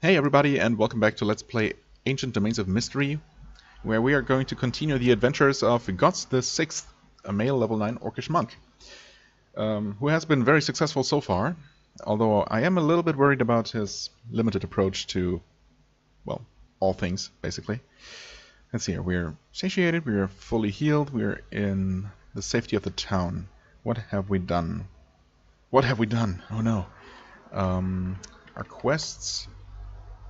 Hey everybody, and welcome back to Let's Play Ancient Domains of Mystery, where we are going to continue the adventures of Gots the Sixth, a male level 9 Orcish monk, who has been very successful so far, although I am a little bit worried about his limited approach to, well, all things, basically. Let's see here, we're satiated, we're fully healed, we're in the safety of the town. What have we done? What have we done? Oh no. Our quests...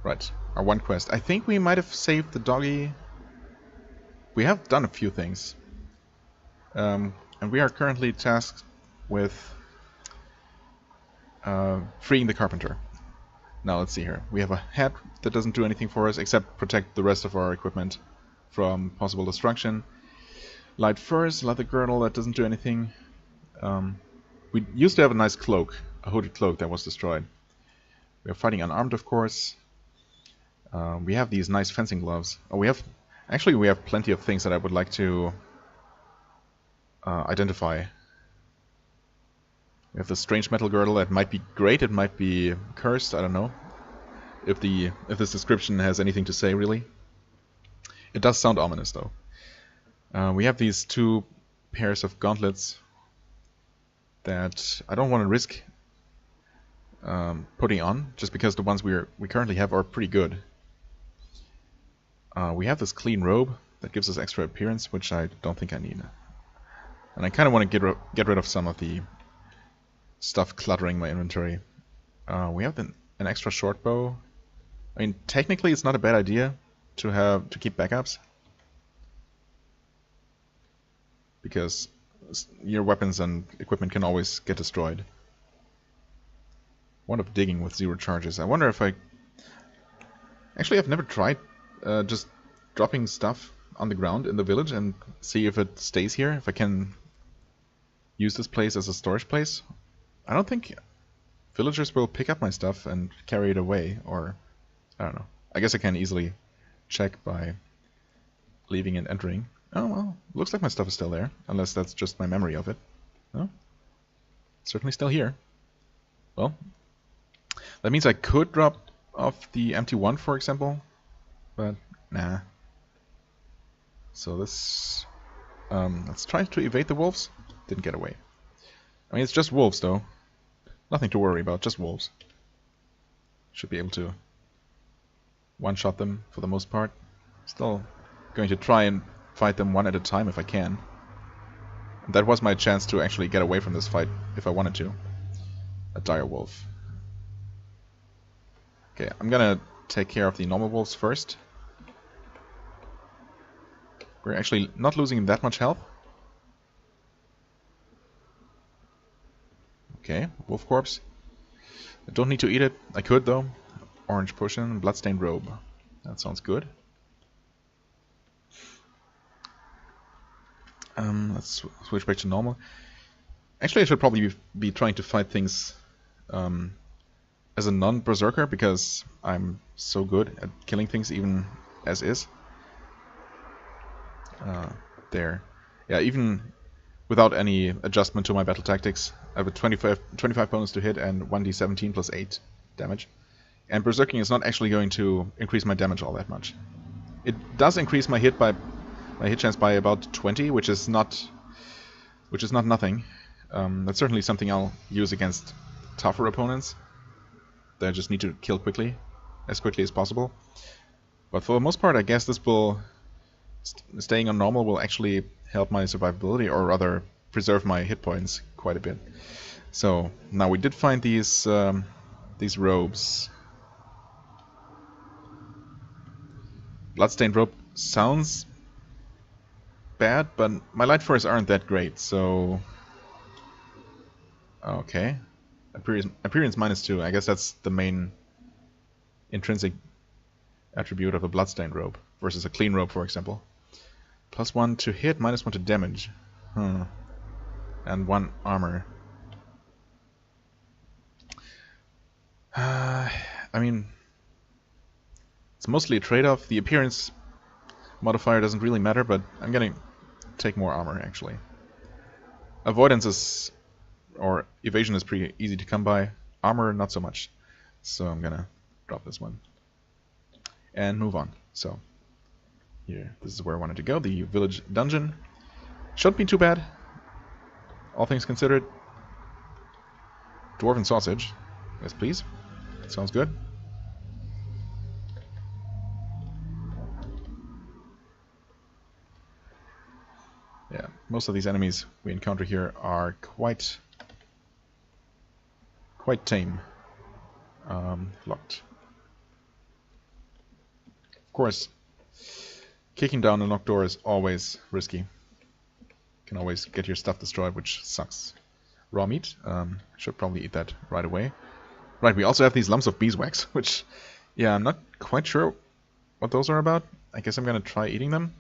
Right, our one quest. I think we might have saved the doggy. We have done a few things. And we are currently tasked with freeing the carpenter. Now let's see here. We have a hat that doesn't do anything for us except protect the rest of our equipment from possible destruction. Light furs, leather girdle, that doesn't do anything. We used to have a nice cloak, a hooded cloak that was destroyed. We are fighting unarmed, of course. We have these nice fencing gloves. Oh, we have plenty of things that I would like to identify. We have the strange metal girdle that might be great, it might be cursed, I don't know. If this description has anything to say, really. It does sound ominous, though. We have these two pairs of gauntlets that I don't want to risk putting on, just because the ones we currently have are pretty good. We have this clean robe that gives us extra appearance, which I don't think I need. And I kind of want to get rid of some of the stuff cluttering my inventory. We have an extra short bow. I mean, technically it's not a bad idea to keep backups, because your weapons and equipment can always get destroyed. One of digging with 0 charges. I wonder if Actually, I've never tried just dropping stuff on the ground in the village and see if it stays here, if I can use this place as a storage place. I don't think villagers will pick up my stuff and carry it away, or I don't know. I guess I can easily check by leaving and entering. Oh well, looks like my stuff is still there, unless that's just my memory of it. No? Certainly still here. Well, that means I could drop off the empty one, for example, but nah. So this... let's try to evade the wolves. Didn't get away. I mean, it's just wolves, though. Nothing to worry about, just wolves. Should be able to one-shot them for the most part. Still going to try and fight them one at a time if I can. And that was my chance to actually get away from this fight if I wanted to. A dire wolf. Okay, I'm gonna take care of the normal wolves first. We're actually not losing that much health. Okay, wolf corpse. I don't need to eat it. I could though. Orange potion, bloodstained robe. That sounds good. Let's switch back to normal. Actually, I should probably be trying to fight things as a non-berserker, because I'm so good at killing things even as is. There. Yeah, even without any adjustment to my battle tactics, I have a 25 bonus to hit and 1d17 plus 8 damage. And berserking is not actually going to increase my damage all that much. It does increase my hit chance by about 20, which is not nothing. That's certainly something I'll use against tougher opponents that I just need to kill as quickly as possible. But for the most part, I guess this will... Staying on normal will actually help my survivability, or rather preserve my hit points quite a bit. So now we did find these robes. Bloodstained robe sounds bad, but my light furs aren't that great, so... Okay. Appearance -2. I guess that's the main intrinsic attribute of a bloodstained robe versus a clean robe, for example. +1 to hit, -1 to damage. And 1 armor. I mean, it's mostly a trade-off. The appearance modifier doesn't really matter, but I'm gonna take more armor, actually. Avoidance is... or evasion is pretty easy to come by. Armor, not so much. So I'm gonna drop this one. and move on. So here, this is where I wanted to go. The village dungeon shouldn't be too bad, all things considered. Dwarven sausage, yes please. Sounds good. Yeah, most of these enemies we encounter here are quite tame. Locked. Of course, kicking down a locked door is always risky. You can always get your stuff destroyed, which sucks. Raw meat. Should probably eat that right away. Right, we also have these lumps of beeswax, which, yeah, I'm not quite sure what those are about. I guess I'm gonna try eating them.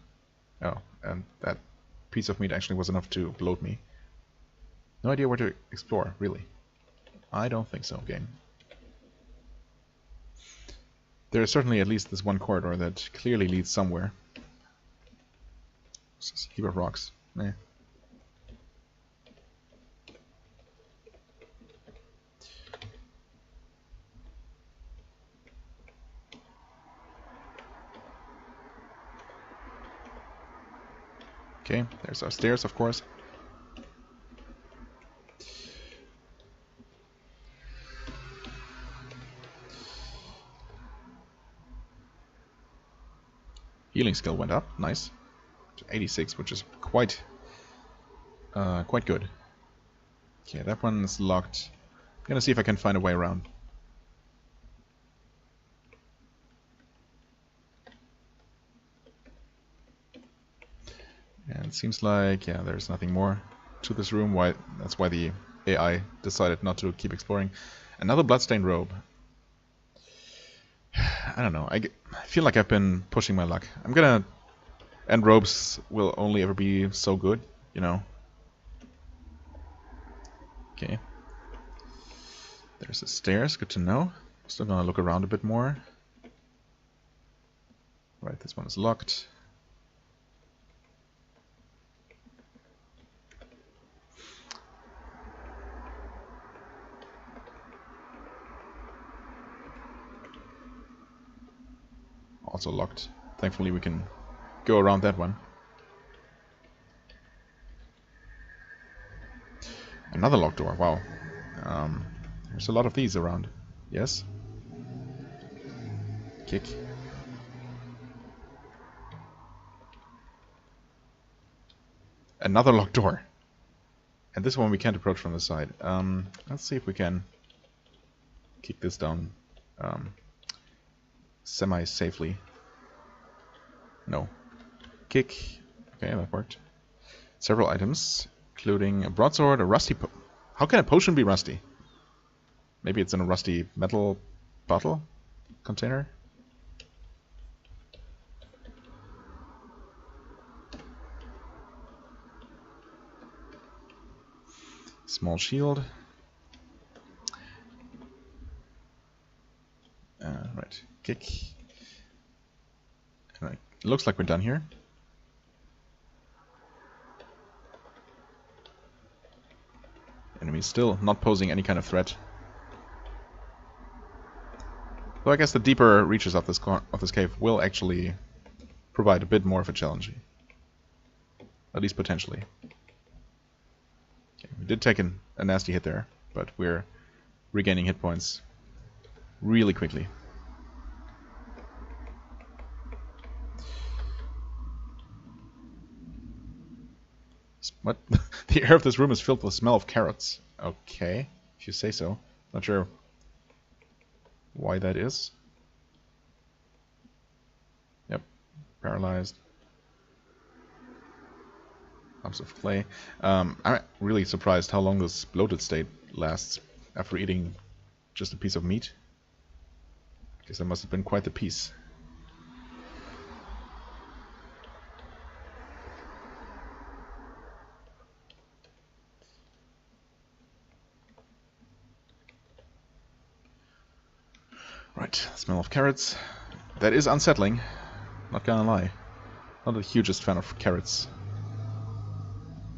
Oh, and that piece of meat actually was enough to bloat me. No idea where to explore, really. I don't think so, game. There is certainly at least this one corridor that clearly leads somewhere. This is a heap of rocks. Eh. Okay, there's our stairs, of course. Healing skill went up, nice. To 86, which is quite good. Okay, that one's locked. I'm gonna see if I can find a way around. And it seems like, yeah, there's nothing more to this room. That's why the AI decided not to keep exploring. Another bloodstained robe. I don't know. I feel like I've been pushing my luck. I'm gonna... And robes will only ever be so good, you know. Okay. There's the stairs, good to know. Still gonna look around a bit more. Right, this one is locked. Also locked. Thankfully we can go around that one. Another locked door, wow. There's a lot of these around. Yes? Kick. Another locked door. And this one we can't approach from the side. Let's see if we can kick this down semi-safely. No. Kick. Okay, that worked. Several items, including a broadsword, a rusty How can a potion be rusty? Maybe it's in a rusty metal bottle container? Small shield. Right, kick. Right. It looks like we're done here. Enemy still not posing any kind of threat. Though I guess the deeper reaches of this cave will actually provide a bit more of a challenge. At least potentially. Okay, we did take a nasty hit there, but we're regaining hit points really quickly. What? The air of this room is filled with the smell of carrots. Okay, if you say so. Not sure why that is. Yep, paralyzed. Lumps of clay. I'm really surprised how long this bloated state lasts after eating just a piece of meat. Guess that must have been quite the piece. Right, smell of carrots. That is unsettling, not gonna lie. Not the hugest fan of carrots.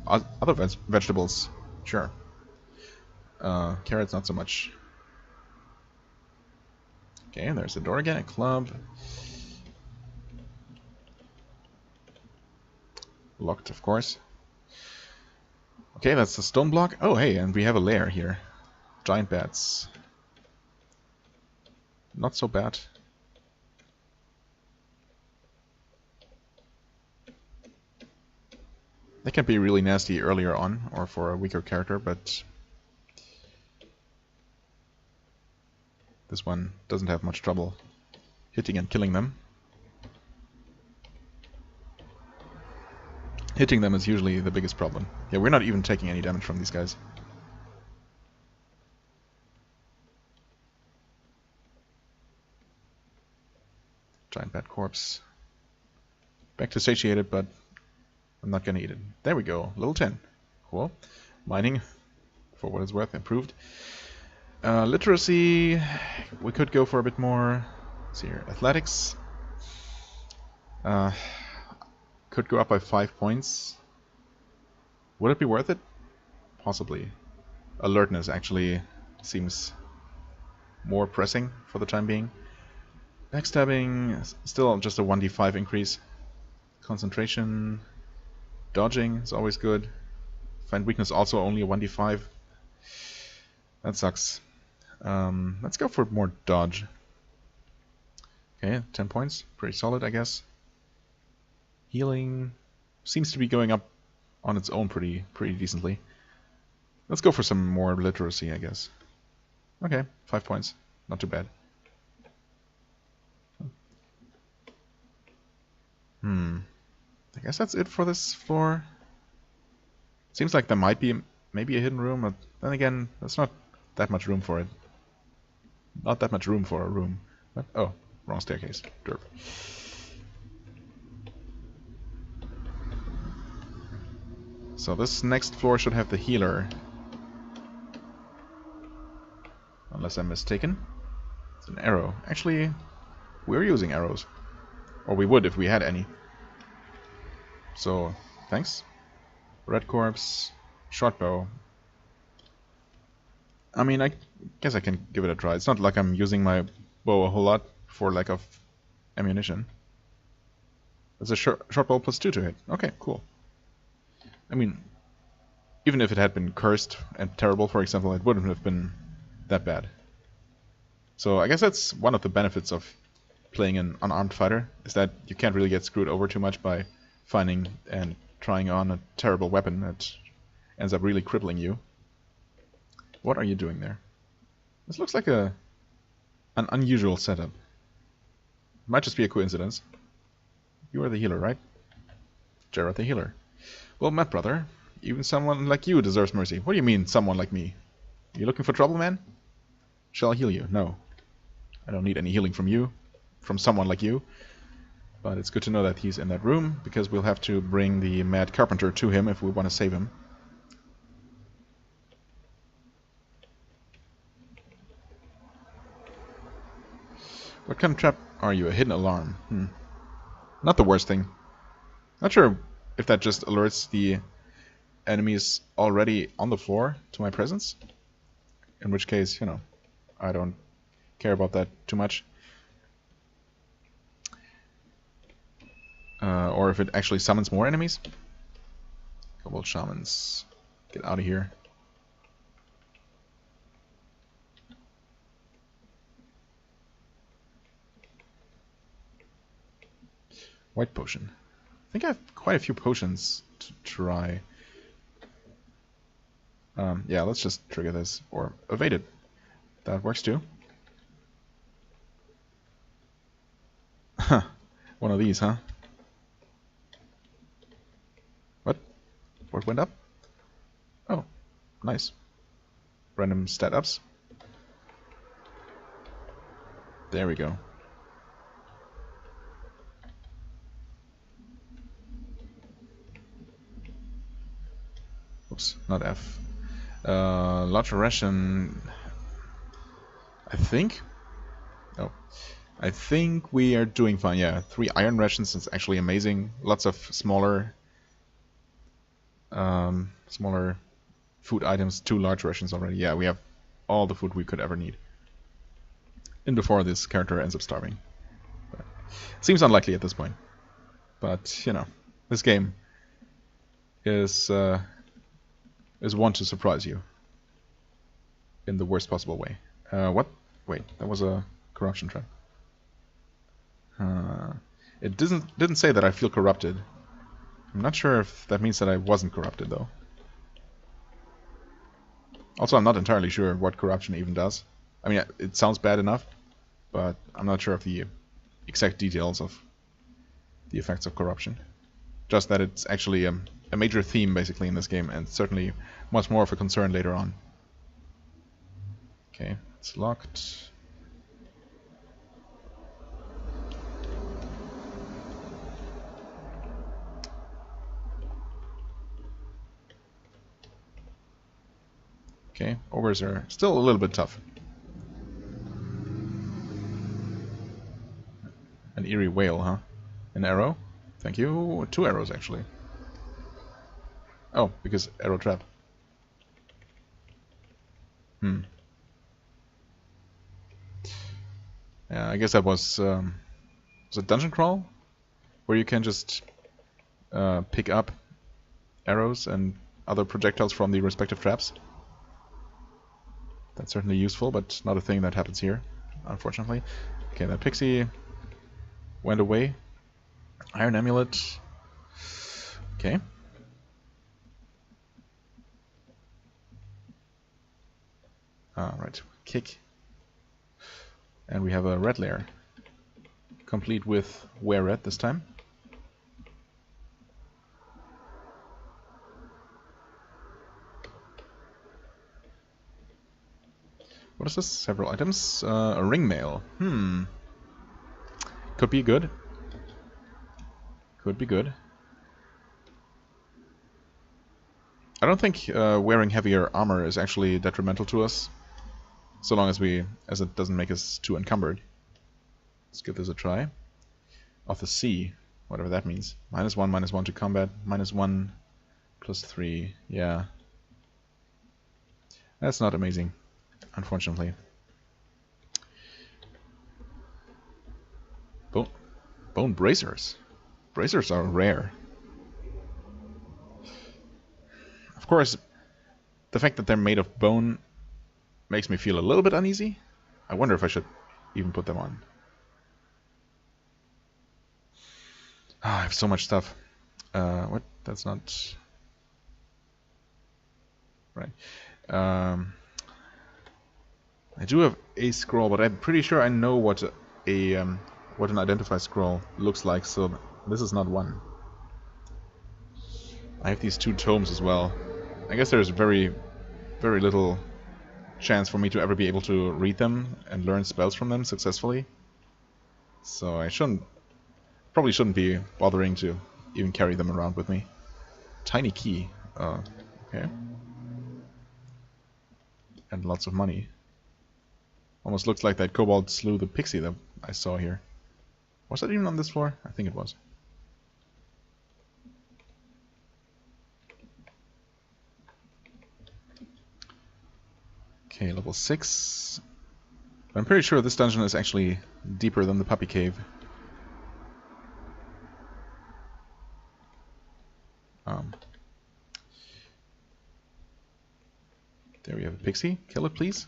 Other vegetables, sure. Carrots, not so much. Okay, there's the door again, a club. Locked, of course. Okay, that's the stone block. Oh, hey, and we have a lair here. Giant bats. Not so bad. They can be really nasty earlier on, or for a weaker character, but this one doesn't have much trouble hitting and killing them. Hitting them is usually the biggest problem. Yeah, we're not even taking any damage from these guys. Giant bat corpse. Back to satiated, but I'm not gonna eat it. There we go, level 10. Cool. Mining, for what it's worth, improved. Literacy, we could go for a bit more. Let's see here, athletics. Could go up by 5 points. Would it be worth it? Possibly. Alertness actually seems more pressing for the time being. Backstabbing, still just a 1d5 increase. Concentration, dodging is always good. Find weakness also only a 1d5. That sucks. Let's go for more dodge. Okay, 10 points. Pretty solid, I guess. Healing seems to be going up on its own pretty decently. Let's go for some more literacy, I guess. Okay, 5 points. Not too bad. I guess that's it for this floor. Seems like there might be maybe a hidden room, but then again, there's not that much room for it. Not that much room for a room. But, oh, wrong staircase. Derp. So this next floor should have the healer. Unless I'm mistaken. It's an arrow. Actually, we're using arrows. Or we would if we had any. So, thanks. Red corpse, short bow. I mean, I guess I can give it a try. It's not like I'm using my bow a whole lot for lack of ammunition. It's a short bow plus 2 to hit. Okay, cool. I mean, even if it had been cursed and terrible, for example, it wouldn't have been that bad. So I guess that's one of the benefits of playing an unarmed fighter, is that you can't really get screwed over too much by finding and trying on a terrible weapon that ends up really crippling you. What are you doing there? This looks like an unusual setup. Might just be a coincidence. You are the healer, right? Jared the healer. Well met, brother. Even someone like you deserves mercy. What do you mean, someone like me? You looking for trouble, man? Shall I heal you? No. I don't need any healing from you. From someone like you. But it's good to know that he's in that room, because we'll have to bring the mad carpenter to him if we want to save him. What kind of trap are you? A hidden alarm. Not the worst thing. Not sure if that just alerts the enemies already on the floor to my presence. In which case, you know, I don't care about that too much. Or if it actually summons more enemies. Couple of shamans. Get out of here. White potion. I think I have quite a few potions to try. Yeah, let's just trigger this. Or evade it. That works too. Huh. One of these, huh? What went up? Oh, nice. Random stat ups. There we go. Oops, not F. Large ration. I think. Oh, I think we are doing fine. Yeah, 3 iron rations is actually amazing. Lots of smaller food items, 2 large rations already. Yeah, we have all the food we could ever need. And before this character ends up starving. But seems unlikely at this point. But, you know, this game is one to surprise you in the worst possible way. What? Wait, that was a corruption trap. It didn't say that I feel corrupted. I'm not sure if that means that I wasn't corrupted though. Also, I'm not entirely sure what corruption even does. I mean, it sounds bad enough, but I'm not sure of the exact details of the effects of corruption. Just that it's actually a major theme basically in this game, and certainly much more of a concern later on. Okay, it's locked. Okay, ogres are still a little bit tough. An eerie whale, huh? An arrow? Thank you. 2 arrows, actually. Oh, because arrow trap. Yeah, I guess that was a dungeon crawl? Where you can just pick up arrows and other projectiles from the respective traps. That's certainly useful, but not a thing that happens here, unfortunately. Okay, that pixie went away. Iron amulet. Okay. Right, kick. And we have a red layer. Complete with wear red this time. What is this? Several items. A ring mail. Could be good. Could be good. I don't think wearing heavier armor is actually detrimental to us, so long as it doesn't make us too encumbered. Let's give this a try. Off the sea, whatever that means. -1 to combat. -1 +3. Yeah. That's not amazing, unfortunately. Bone bracers. Bracers are rare. Of course, the fact that they're made of bone makes me feel a little bit uneasy. I wonder if I should even put them on. I have so much stuff. What? That's not... Right. I do have a scroll, but I'm pretty sure I know what an identify scroll looks like, so this is not one. I have these 2 tomes as well. I guess there's very, very little chance for me to ever be able to read them and learn spells from them successfully. So I probably shouldn't be bothering to even carry them around with me. Tiny key. Okay. And lots of money. Almost looks like that kobold slew the pixie that I saw here. Was that even on this floor? I think it was. Okay, level 6. But I'm pretty sure this dungeon is actually deeper than the puppy cave. There we have a pixie. Kill it, please.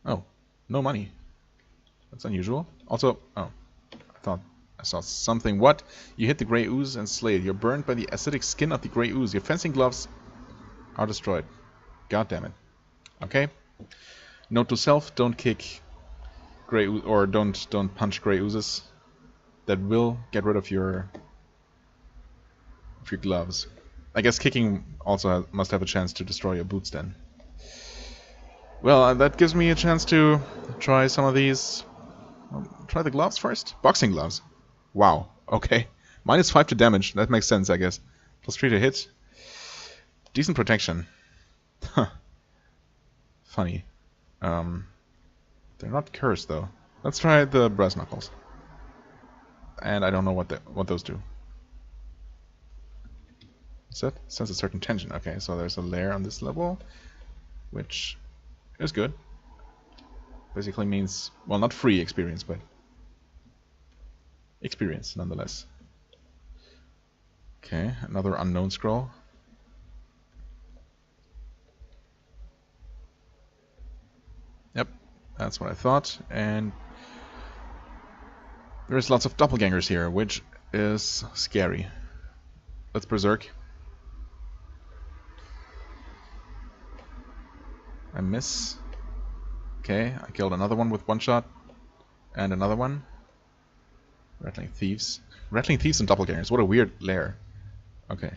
Oh, no money. That's unusual. Also, oh, I thought I saw something. What? You hit the grey ooze and slay it. You're burned by the acidic skin of the grey ooze. Your fencing gloves are destroyed. God damn it. Okay. Note to self: don't kick grey ooze, or don't punch grey oozes. That will get rid of your gloves. I guess kicking also must have a chance to destroy your boots then. Well, that gives me a chance to try some of these. Try the gloves first. Boxing gloves. Wow. Okay. -5 to damage. That makes sense, I guess. +3 to hit. Decent protection. Huh. Funny. They're not cursed though. Let's try the brass knuckles. And I don't know what those do. What's that? Sense a certain tension. Okay, so there's a layer on this level, which is good. Basically means, well, not free experience, but experience nonetheless. Okay, another unknown scroll. Yep, that's what I thought. And there's lots of doppelgangers here, which is scary. Let's berserk. I miss. Okay, I killed another one with one shot. And another one. Rattling thieves. Rattling thieves and doppelgangers. What a weird lair. Okay.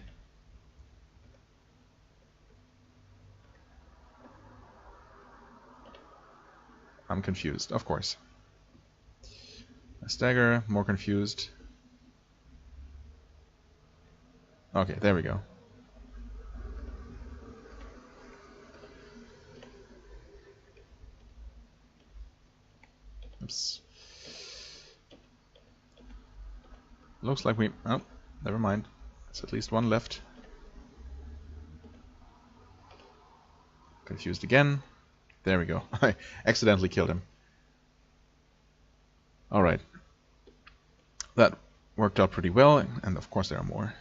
I'm confused, of course. A stagger, more confused. Okay, there we go. Oops. Looks like we... Oh, never mind. There's at least one left. Confused again. There we go. I accidentally killed him. Alright. That worked out pretty well, and of course there are more.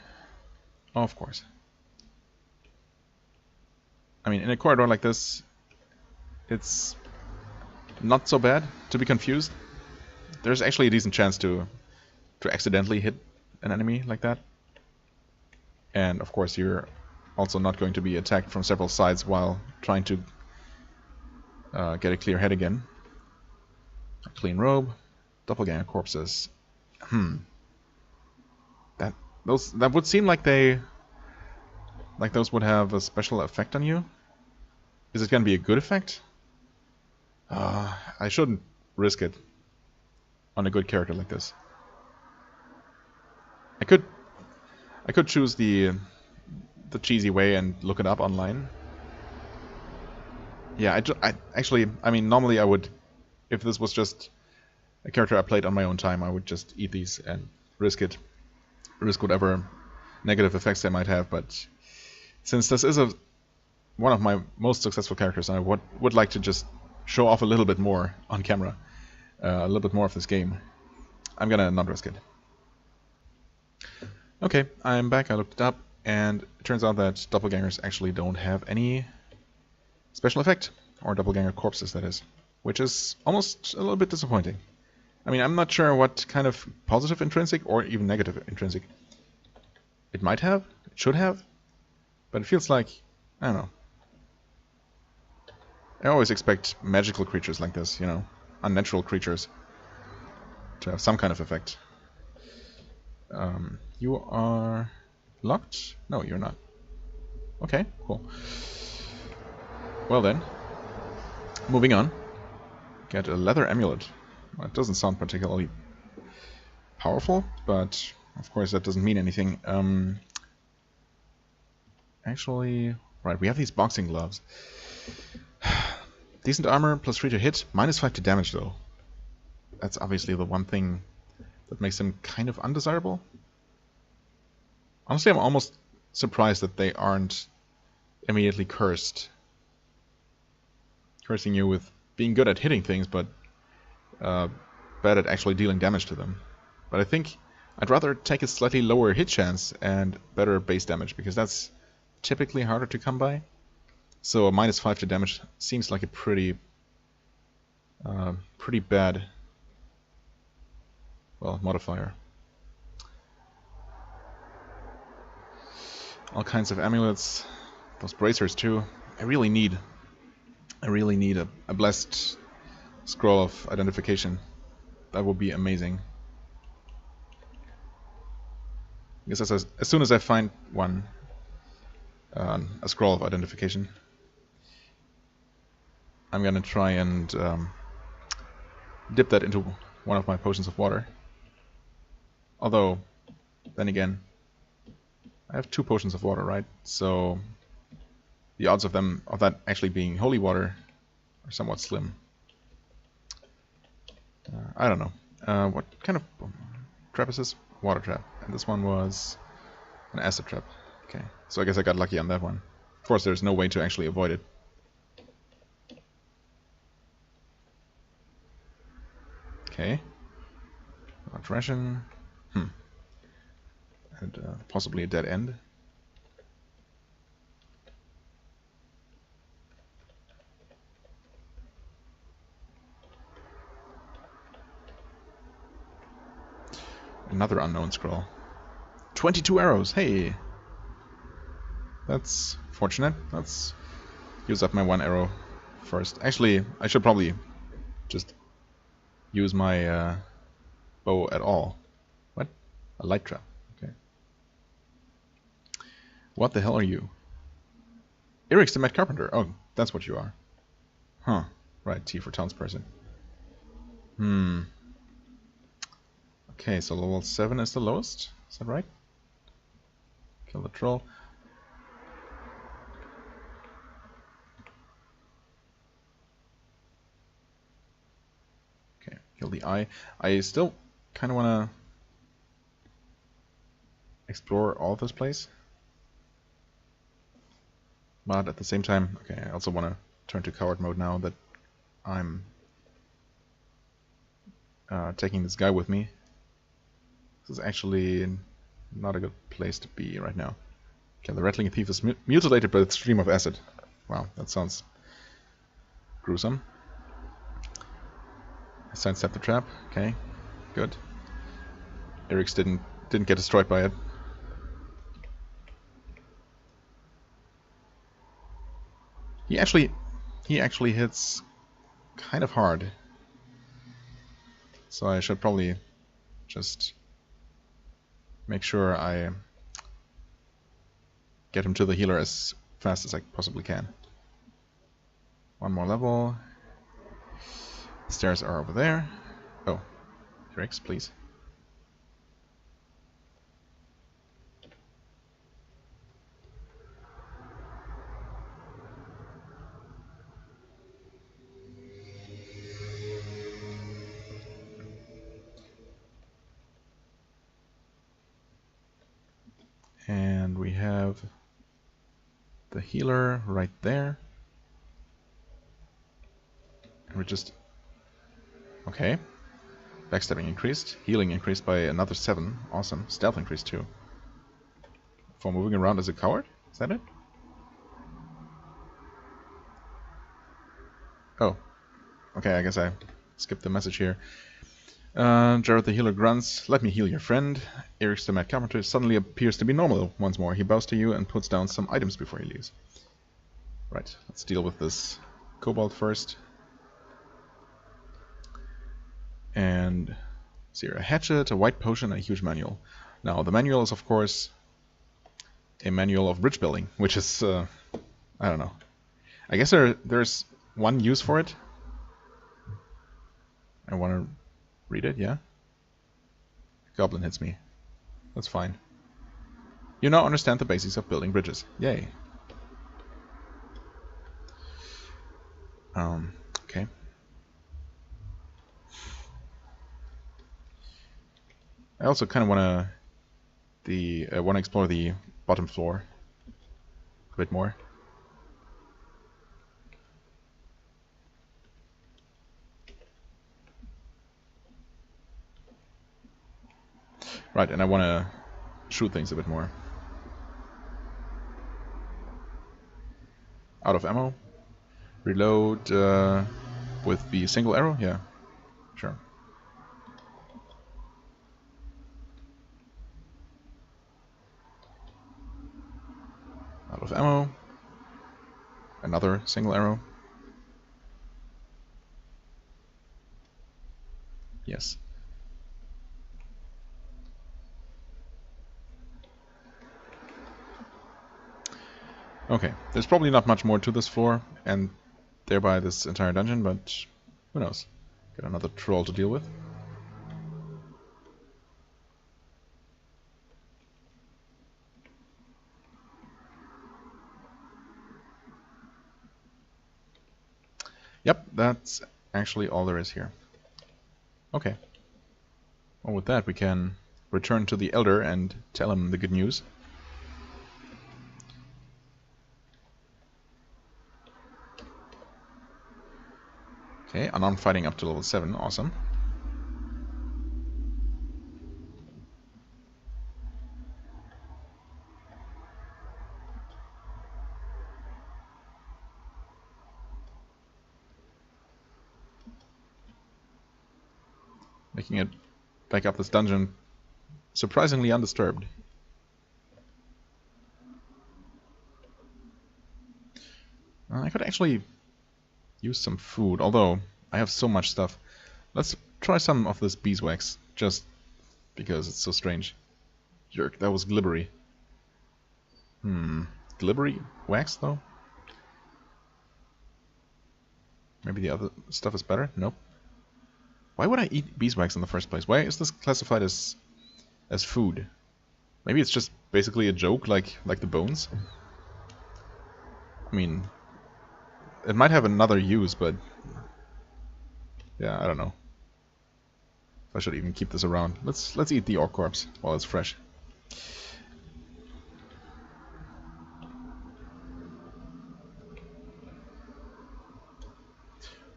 Of course. I mean, in a corridor like this, it's not so bad to be confused. There's actually a decent chance to accidentally hit an enemy like that. And of course you're also not going to be attacked from several sides while trying to get a clear head again. A clean robe, doppelganger corpses. That would seem like those would have a special effect on you. Is it going to be a good effect? I shouldn't risk it on a good character like this. I could choose the cheesy way and look it up online. Yeah, I mean, normally I would, if this was just a character I played on my own time, I would just eat these and risk whatever negative effects they might have. But since this is one of my most successful characters, and I would like to just show off a little bit more on camera, a little bit more of this game, I'm gonna not risk it. Okay, I'm back. I looked it up, and it turns out that doppelgangers actually don't have any special effect, or doppelganger corpses, that is, which is almost a little bit disappointing. I mean, I'm not sure what kind of positive intrinsic or even negative intrinsic it might have, it should have, but it feels like, I don't know. I always expect magical creatures like this, you know, unnatural creatures, to have some kind of effect. You are locked? No, you're not. Okay, cool. Well then, moving on. Get a leather amulet. Well, it doesn't sound particularly powerful, but of course that doesn't mean anything. Actually, right, we have these boxing gloves. Decent armor, +3 to hit, -5 to damage though. That's obviously the one thing that makes them kind of undesirable. Honestly, I'm almost surprised that they aren't immediately cursed. Cursing you with being good at hitting things, but bad at actually dealing damage to them. But I think I'd rather take a slightly lower hit chance and better base damage, because that's typically harder to come by. So a -5 to damage seems like a pretty bad, well, modifier. All kinds of amulets, those bracers too. I really need a blessed scroll of identification. That would be amazing. Because as soon as I find one, a scroll of identification, I'm gonna try and dip that into one of my potions of water. Although, then again, I have 2 potions of water, right? So the odds of that actually being holy water are somewhat slim. I don't know. What kind of trap is this? Water trap. And this one was an acid trap. Okay, so I guess I got lucky on that one. Of course, there's no way to actually avoid it. Okay. Large ration. and possibly a dead end. Another unknown scroll. 22 arrows, hey! That's fortunate. Let's use up my 1 arrow first. Actually, I should probably just use my bow at all. What? A light trap. Okay. What the hell are you? Eric's the Mad Carpenter. Oh, that's what you are. Huh. Right, T for townsperson. Okay, so level 7 is the lowest. Is that right? Kill the troll. Okay, kill the eye. I still kind of want to explore all of this place. But at the same time, okay, I also want to turn to coward mode now that I'm taking this guy with me. This is actually not a good place to be right now. Okay, the rattling thief is mutilated by the stream of acid. Wow, that sounds gruesome. I sidestepped the trap. Okay, good. Eric's didn't get destroyed by it. He actually hits kind of hard. So I should probably just make sure I get him to the healer as fast as I possibly can. One more level. The stairs are over there. Oh, Rex, please. And we have the healer right there. And we're just... Okay. Backstabbing increased. Healing increased by another 7. Awesome. Stealth increased too. For moving around as a coward? Is that it? Oh. Okay, I guess I skipped the message here. Jared the healer grunts, "Let me heal your friend." Eric's the Mad Carpenter suddenly appears to be normal once more. He bows to you and puts down some items before he leaves. Right, let's deal with this kobold first. And see here, a hatchet, a white potion, and a huge manual. Now, the manual is, of course, a manual of bridge building, which is, I don't know. I guess there's one use for it. I want to read it, yeah? Goblin hits me. That's fine. You now understand the basics of building bridges. Yay. Okay. I also kind of want to explore the bottom floor a bit more. Right, and I want to shoot things a bit more. Out of ammo. Reload with the single arrow? Yeah, sure. Out of ammo. Another single arrow. Yes. Okay, there's probably not much more to this floor, and thereby this entire dungeon, but who knows. Got another troll to deal with. Yep, that's actually all there is here. Okay. Well, with that we can return to the Elder and tell him the good news. Okay, unarmed fighting up to level 7, awesome. making it back up this dungeon surprisingly undisturbed. I could actually use some food, although I have so much stuff. Let's try some of this beeswax, just because it's so strange. Jerk, that was glibbery. Glibbery wax, though? Maybe the other stuff is better? Nope. Why would I eat beeswax in the first place? Why is this classified as food? Maybe it's just basically a joke, like the bones? I mean, it might have another use, but yeah, I don't know if I should even keep this around. Let's eat the orc corpse while it's fresh.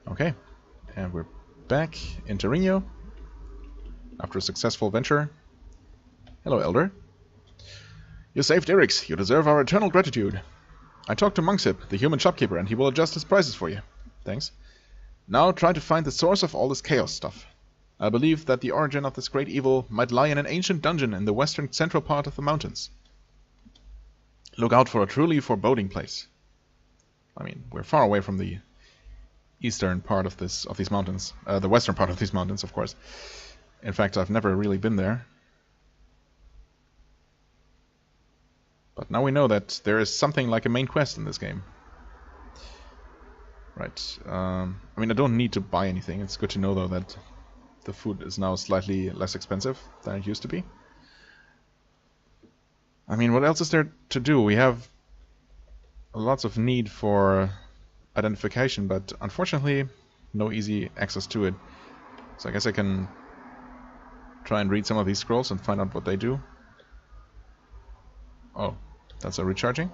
Okay, and we're back in Terreno after a successful venture. Hello, Elder. You saved Irix. You deserve our eternal gratitude. I talked to Monksip, the human shopkeeper, and he will adjust his prices for you. Thanks. Now try to find the source of all this chaos stuff. I believe that the origin of this great evil might lie in an ancient dungeon in the western central part of the mountains. Look out for a truly foreboding place. I mean, we're far away from the eastern part of these mountains. The western part of these mountains, of course. In fact, I've never really been there. But now we know that there is something like a main quest in this game. Right. I mean, I don't need to buy anything. It's good to know, though, that the food is now slightly less expensive than it used to be. I mean, what else is there to do? We have lots of need for identification, but unfortunately, no easy access to it. So I guess I can try and read some of these scrolls and find out what they do. Oh, that's a recharging?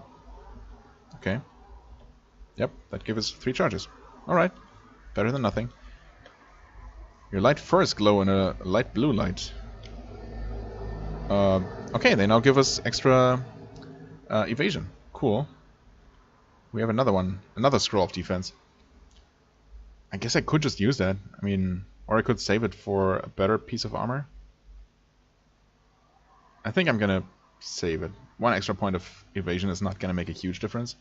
Okay. Yep, that gives us 3 charges. Alright, better than nothing. Your light furs glow in a light blue light. Okay, they now give us extra evasion. Cool. We have another one, another scroll of defense. I guess I could just use that. I mean, or I could save it for a better piece of armor. I think I'm gonna save it. 1 extra point of evasion is not gonna make a huge difference.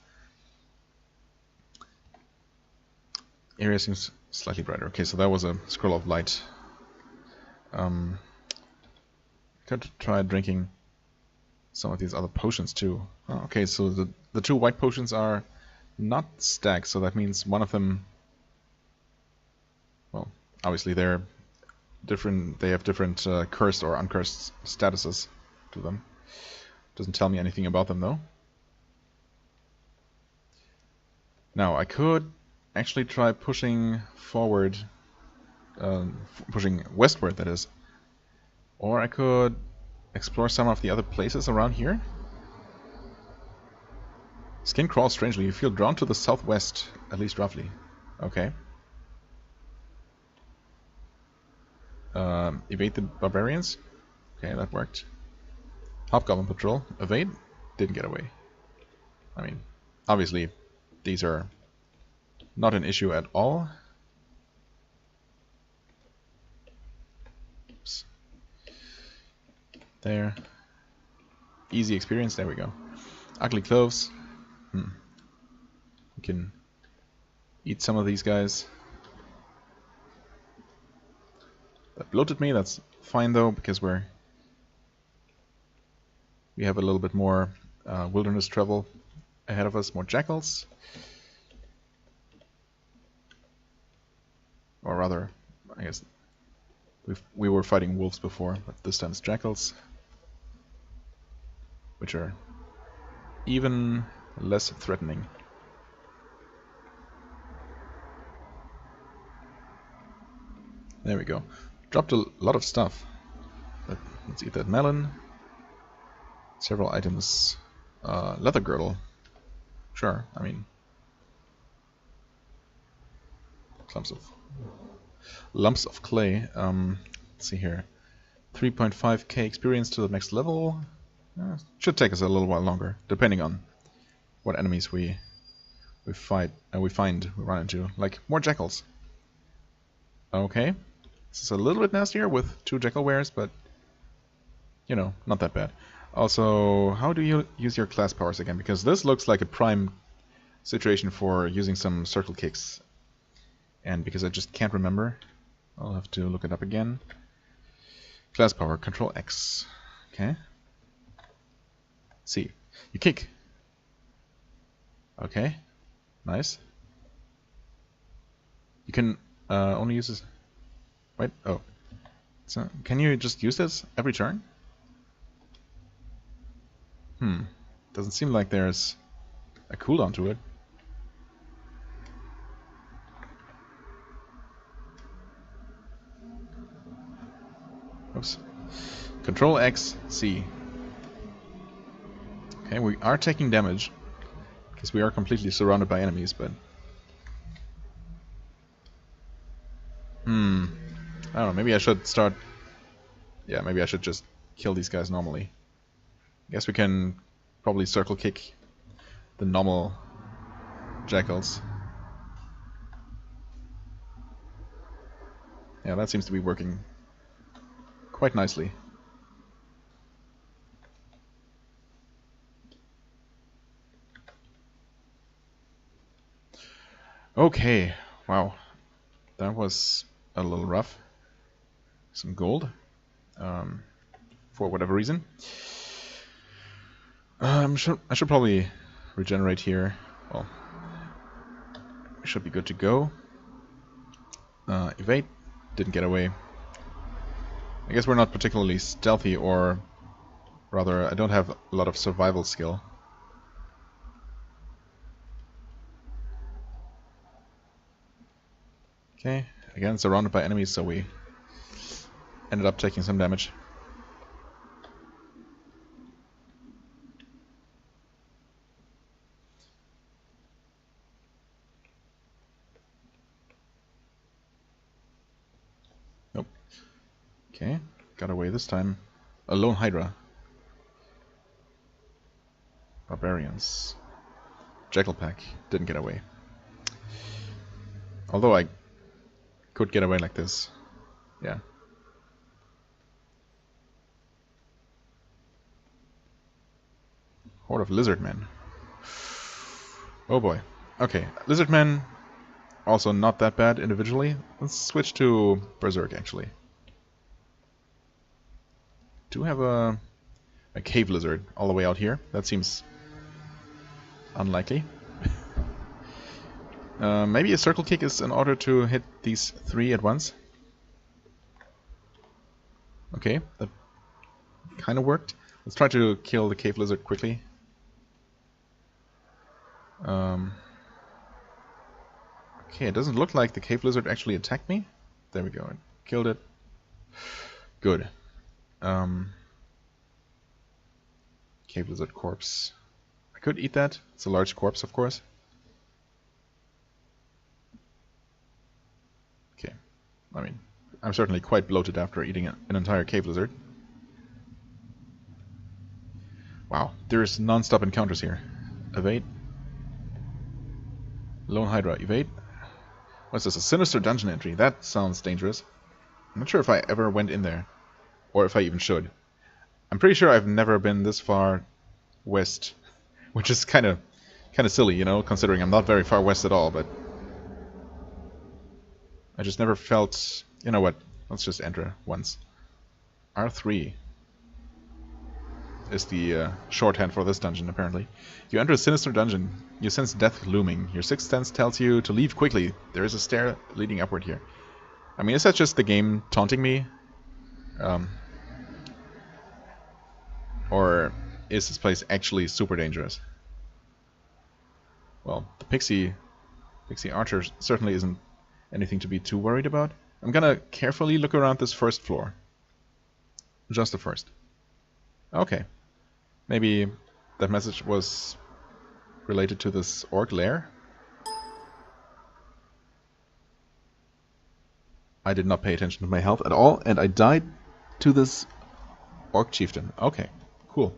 Area seems slightly brighter. Okay, so that was a scroll of light. Could try drinking some of these other potions too. Oh, okay, so the 2 white potions are not stacked, so that means one of them, well, obviously they're different. They have different cursed or uncursed statuses to them. Doesn't tell me anything about them though. Now I could actually try pushing forward, pushing westward, that is, or I could explore some of the other places around here. Skin crawls strangely. You feel drawn to the southwest, at least roughly. Okay. Evade the barbarians. Okay, that worked. Hobgoblin patrol. Evade. Didn't get away. I mean, obviously, these are not an issue at all. Oops. There. Easy experience. There we go. Ugly clothes. We can eat some of these guys. That bloated me. That's fine though, because we have a little bit more wilderness travel ahead of us. More jackals, or rather, I guess we were fighting wolves before, but this time it's jackals, which are even less threatening. There we go. Dropped a lot of stuff. Let's eat that melon. Several items. Leather girdle. Sure, I mean, lumps of clay. Let's see here. 3.5k experience to the next level. Should take us a little while longer, depending on what enemies we run into. Like more jackals. Okay. This is a little bit nastier with 2 Jackal wares, but you know, not that bad. Also, how do you use your class powers again? Because this looks like a prime situation for using some circle kicks. And because I just can't remember, I'll have to look it up again. Class power, Control X. Okay. C. You kick. Okay. Nice. You can only use this. Wait. Oh. So can you just use this every turn? Doesn't seem like there's a cooldown to it. Oops. Control X, C. Okay, we are taking damage because we are completely surrounded by enemies, but I don't know, maybe I should start. Yeah, maybe I should just kill these guys normally. I guess we can probably circle kick the normal jackals. Yeah, that seems to be working quite nicely. Okay, wow, that was a little rough. Some gold, for whatever reason. I should probably regenerate here. Well, we should be good to go. Evade, didn't get away. I guess we're not particularly stealthy, or rather, I don't have a lot of survival skill. Okay, again surrounded by enemies, so we ended up taking some damage. Nope. Okay, got away this time. A lone Hydra. Barbarians. Jackal Pack, didn't get away. Although I could get away like this. Yeah. Horde of Lizardmen. Oh boy. Okay, Lizardmen, also not that bad individually. Let's switch to Berserk, actually. Do have a cave lizard all the way out here. That seems unlikely. Maybe a circle kick is in order to hit these 3 at once. Okay, that kind of worked. Let's try to kill the cave lizard quickly. Okay, it doesn't look like the cave lizard actually attacked me. There we go, I killed it. Good. Cave lizard corpse. I could eat that. It's a large corpse, of course. Okay. I mean, I'm certainly quite bloated after eating an entire cave lizard. Wow, there's non-stop encounters here. Evade. Lone Hydra, evade. What's this? A sinister dungeon entry. That sounds dangerous. I'm not sure if I ever went in there, or if I even should. I'm pretty sure I've never been this far west, which is kind of silly, you know, considering I'm not very far west at all. But I just never felt. You know what? Let's just enter once. R3 is the shorthand for this dungeon, apparently. You enter a sinister dungeon. You sense death looming. Your sixth sense tells you to leave quickly. There is a stair leading upward here. I mean, is that just the game taunting me? Or is this place actually super dangerous? Well, the Pixie Archer certainly isn't anything to be too worried about. I'm gonna carefully look around this first floor. Just the first. Okay. Maybe that message was related to this orc lair? I did not pay attention to my health at all, and I died to this orc chieftain. Okay, cool.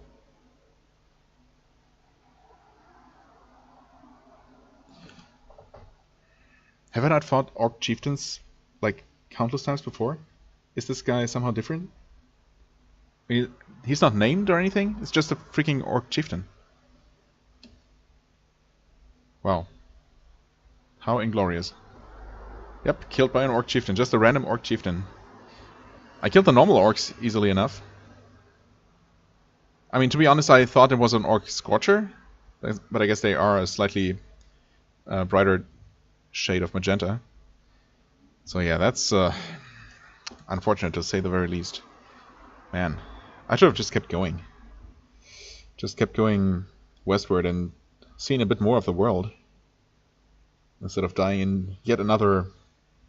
Have I not fought orc chieftains like countless times before? Is this guy somehow different? He's not named or anything? It's just a freaking orc chieftain. Wow. How inglorious. Yep, killed by an orc chieftain. Just a random orc chieftain. I killed the normal orcs easily enough. I mean, to be honest, I thought it was an orc scorcher. But I guess they are a slightly brighter shade of magenta. So yeah, that's unfortunate to say the very least. Man, I should have just kept going. Just kept going westward and seen a bit more of the world. Instead of dying in yet another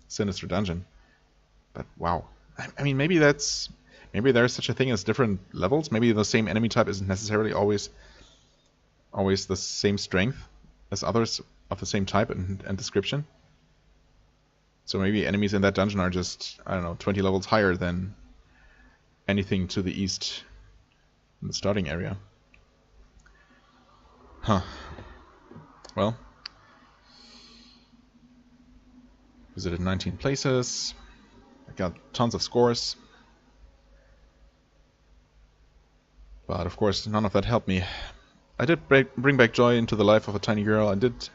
sinister dungeon. But wow. I mean, maybe there's such a thing as different levels. Maybe the same enemy type isn't necessarily always the same strength as others of the same type and description. So maybe enemies in that dungeon are just, I don't know, 20 levels higher than anything to the east in the starting area. Huh. Well. Visited 19 places. I got tons of scores. But of course, none of that helped me. I did bring back joy into the life of a tiny girl. I did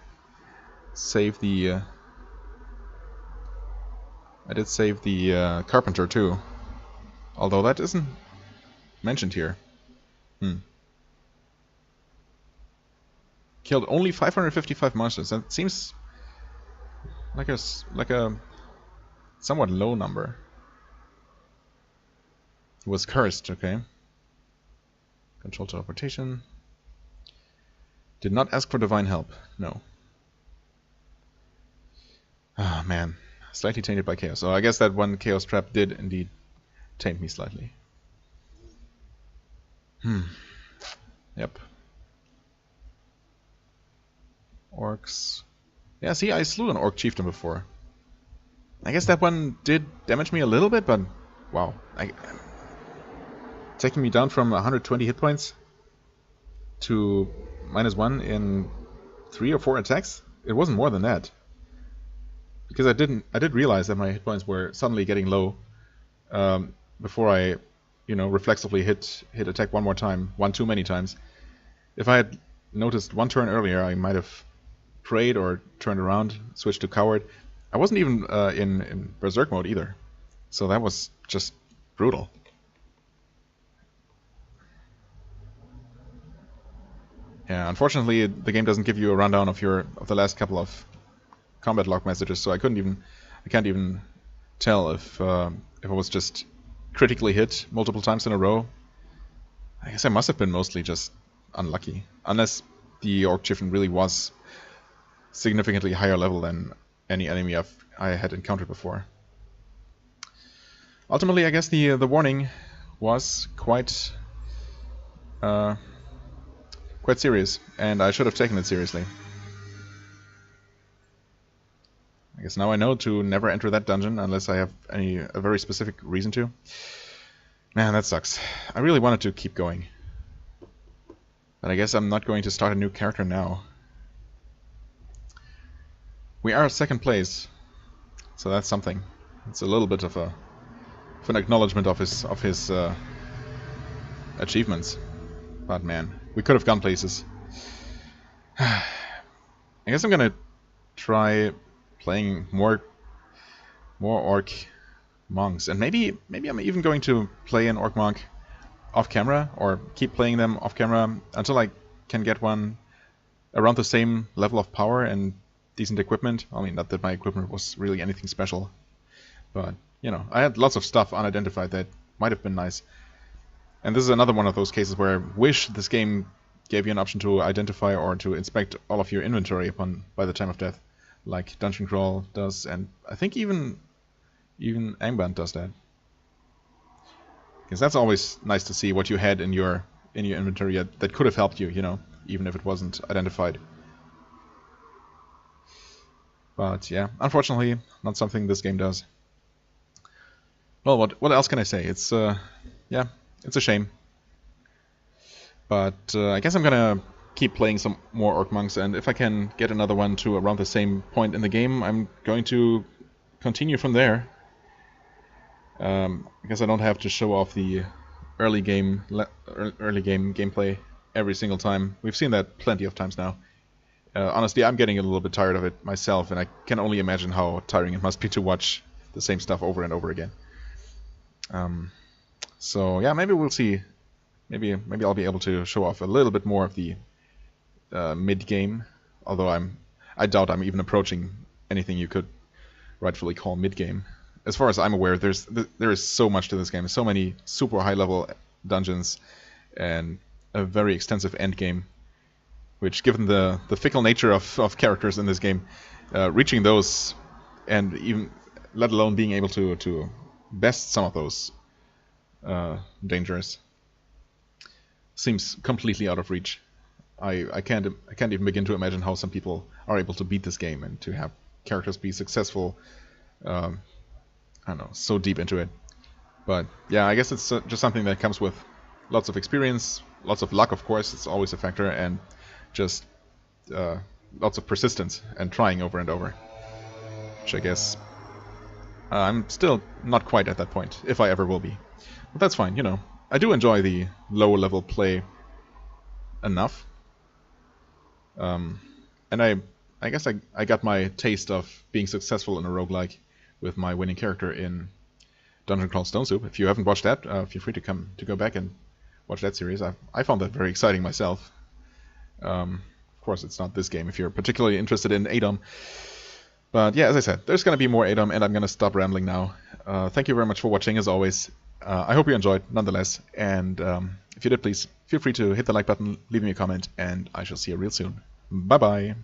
save the carpenter too. Although that isn't mentioned here. Killed only 555 monsters. That seems like a somewhat low number. He was cursed, okay. Control teleportation. Did not ask for divine help. No. Ah, man. Slightly tainted by chaos. So I guess that one chaos trap did indeed taint me slightly. Yep. Orcs. Yeah, see, I slew an orc chieftain before. I guess that one did damage me a little bit, but wow. Taking me down from 120 hit points to -1 in 3 or 4 attacks? It wasn't more than that. Because I did realize that my hit points were suddenly getting low before I, reflexively hit attack one more time, one too many times. If I had noticed one turn earlier, I might have prayed or turned around, switched to coward. I wasn't even in berserk mode either, so that was just brutal. Yeah, unfortunately, the game doesn't give you a rundown of the last couple of combat log messages, so I can't even tell if I was just critically hit multiple times in a row. I guess I must have been mostly just unlucky, unless the orc chieftain really was significantly higher level than any enemy I had encountered before. Ultimately, I guess the warning was quite serious, and I should have taken it seriously. I guess now I know to never enter that dungeon unless I have a very specific reason to. Man, that sucks. I really wanted to keep going. But I guess I'm not going to start a new character now. We are at 2nd place, so that's something. It's a little bit of an acknowledgement of his achievements. But man, we could have gone places. I guess I'm gonna try playing more orc monks, and maybe I'm even going to play an orc monk off camera, or keep playing them off camera until I can get one around the same level of power and decent equipment. I mean, not that my equipment was really anything special, but I had lots of stuff unidentified that might have been nice. And this is another one of those cases where I wish this game gave you an option to identify or to inspect all of your inventory by the time of death, like Dungeon Crawl does, and I think even Angband does that. Because that's always nice to see what you had in your inventory that could have helped you, even if it wasn't identified. But yeah, unfortunately, not something this game does. Well, what else can I say? It's it's a shame. But I guess I'm gonna keep playing some more orc monks, and if I can get another one to around the same point in the game, I'm going to continue from there. I guess I don't have to show off the early game gameplay every single time. We've seen that plenty of times now. Honestly, I'm getting a little bit tired of it myself, and I can only imagine how tiring it must be to watch the same stuff over and over again. So yeah, maybe we'll see. Maybe I'll be able to show off a little bit more of the mid game. Although I doubt I'm even approaching anything you could rightfully call mid game. As far as I'm aware, there is so much to this game. So many super high level dungeons and a very extensive end game. Which, given the fickle nature of characters in this game, reaching those, and even let alone being able to best some of those dangers, seems completely out of reach. I can't even begin to imagine how some people are able to beat this game and to have characters be successful. I don't know, so deep into it. But yeah, I guess it's just something that comes with lots of experience, lots of luck, of course. It's always a factor, and just lots of persistence and trying over and over. Which I guess I'm still not quite at that point, if I ever will be. But that's fine, you know. I do enjoy the low-level play enough. And I guess I got my taste of being successful in a roguelike with my winning character in Dungeon Crawl Stone Soup. If you haven't watched that, feel free to go back and watch that series. I found that very exciting myself. Of course, it's not this game if you're particularly interested in ADoM. But yeah, as I said, there's going to be more ADoM, and I'm going to stop rambling now. Thank you very much for watching, as always. I hope you enjoyed, nonetheless. And if you did, please feel free to hit the like button, leave me a comment, and I shall see you real soon. Bye-bye.